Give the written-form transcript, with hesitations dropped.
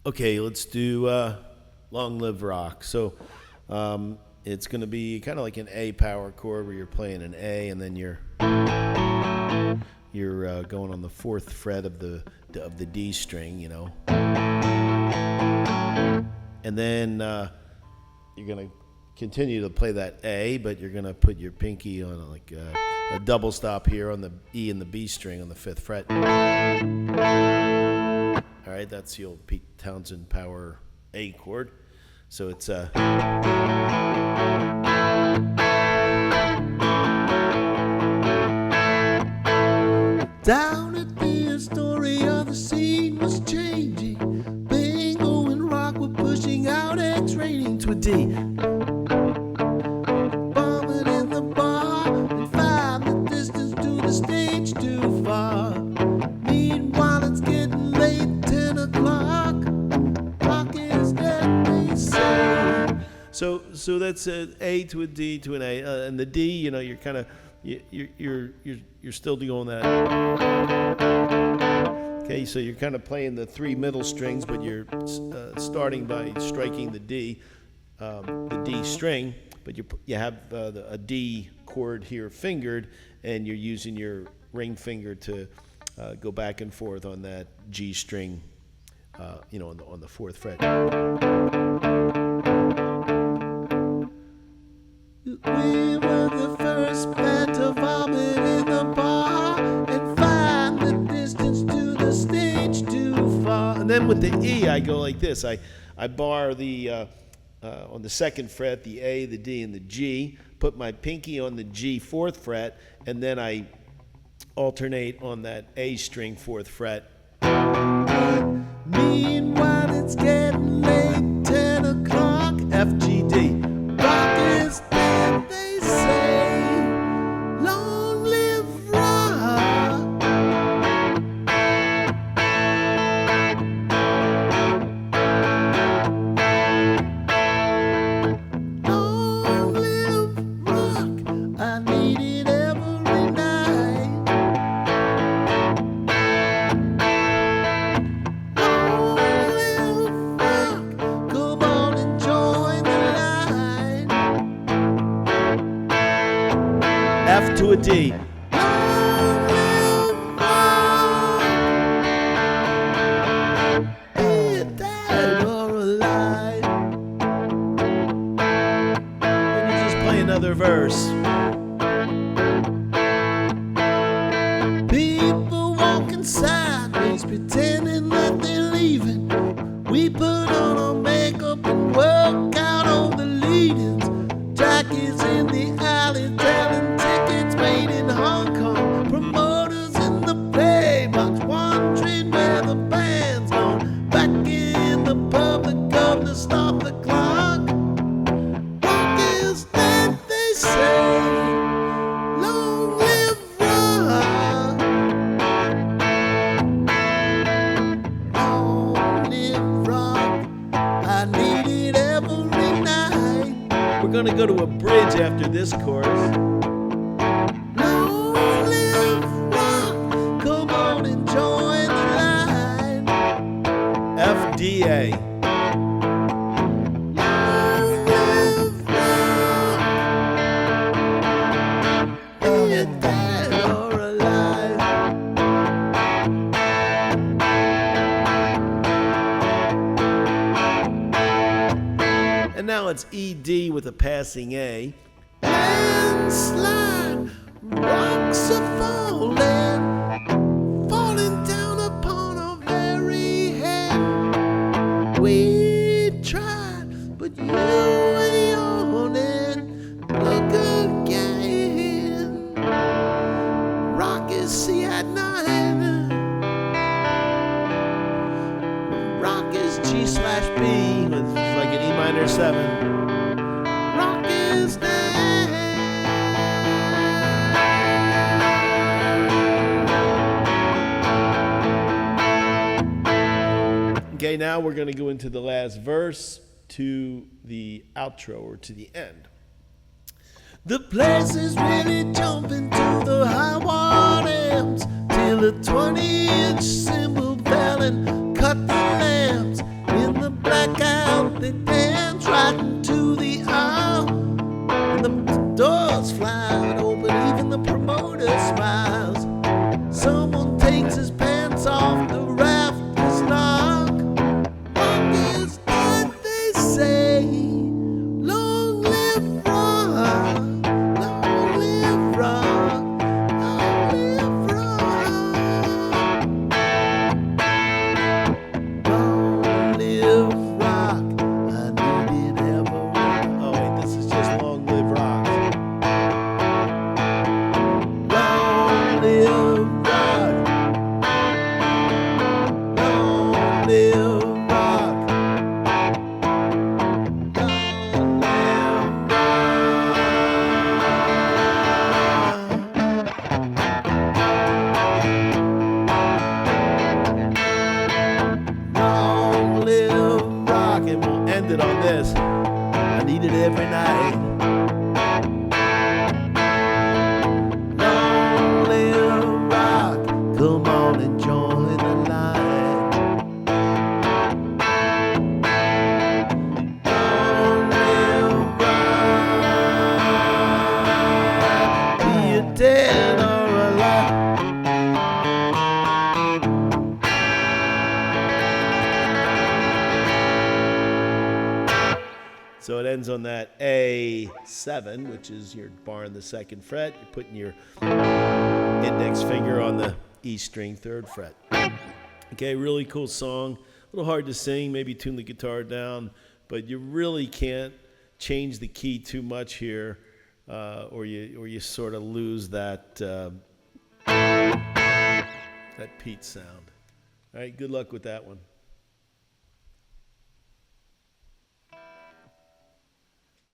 Okay, let's do Long Live Rock. So it's going to be kind of like an A power chord where you're playing an A and then you're going on the fourth fret of the D string, you know. And then you're going to continue to play that A, but you're going to put your pinky on like a double stop here on the E and the B string on the fifth fret. All right, that's the old Pete Townsend power A chord. So it's down at the Astoria, the scene was changing. Bingo and Rock were pushing out X rating to a D. Bombing in the bar and find the distance to the stage too far. Meanwhile, it's getting late, 10 o'clock. Rock is dead, they say. so that's an A to a D to an A, and the D, you know, you're kind of you're still doing that. Okay, so you're kind of playing the three middle strings, but you're starting by striking the D string, but you have a D chord here fingered, and you're using your ring finger to go back and forth on that G string, you know, on the fourth fret. We were the first band to vomit in the bar and find the distance to the stage too far. And then with the E, I go like this. I bar the on the second fret, the A, the D, and the G. Put my pinky on the G fourth fret, and then I alternate on that A string fourth fret. Meanwhile, it's getting late, 10 o'clock. F, G, D. Rock is dead, they say. Long live rock. Long live rock. I need it every night. Long live rock. Come on and join the line. F to a D. Long live rock. Be it dead or alive. And you just play another verse. People walking sideways, pretending that they're leaving. We put on our makeup and work out all the lead-ins. Jackies in the alley selling tickets made in Hong Kong. Promoters in the playbox wondering where the band's gone. Back in the public of to stop the clock. Rock is dead, they say. Long live rock. Long live rock. I need it every night. We're going to go to a bridge after this chorus. Long live rock. Come on and join the line. F, D, A. Long live rock. Be it dead or alive. And now it's E, D with a passing A. Landslide, rocks are falling down upon our very head. We tried, but you ain't on it. Look again. Rock is C at 9. Rock is G/B with like an E minor 7. Rock is dead. Okay, now we're going to go into the last verse to the outro or to the end. The place is really jumping to the high water amps till a 20-inch cymbal fell and cut the lamps. In the blackout they dance right into the aisle, and the doors fly open, even the promoter smiles. Someone takes his pants off, the rafters knock. What is that they say? Long live rock, long live rock, long live rock. Long live rock, I need it ever. Oh wait, this is just Long Live Rock. Long live rock, long live rock, long live rock. Long live rock, And we'll end it on this. I need it every night. Long live rock, come on and join the line. Long live rock, be it dead or alive. So it ends on that A7, which is your bar in the 2nd fret. You're putting your index finger on the E string 3rd fret. Okay, really cool song. A little hard to sing, maybe tune the guitar down, but you really can't change the key too much here, or you sort of lose that that Pete sound. All right, good luck with that one.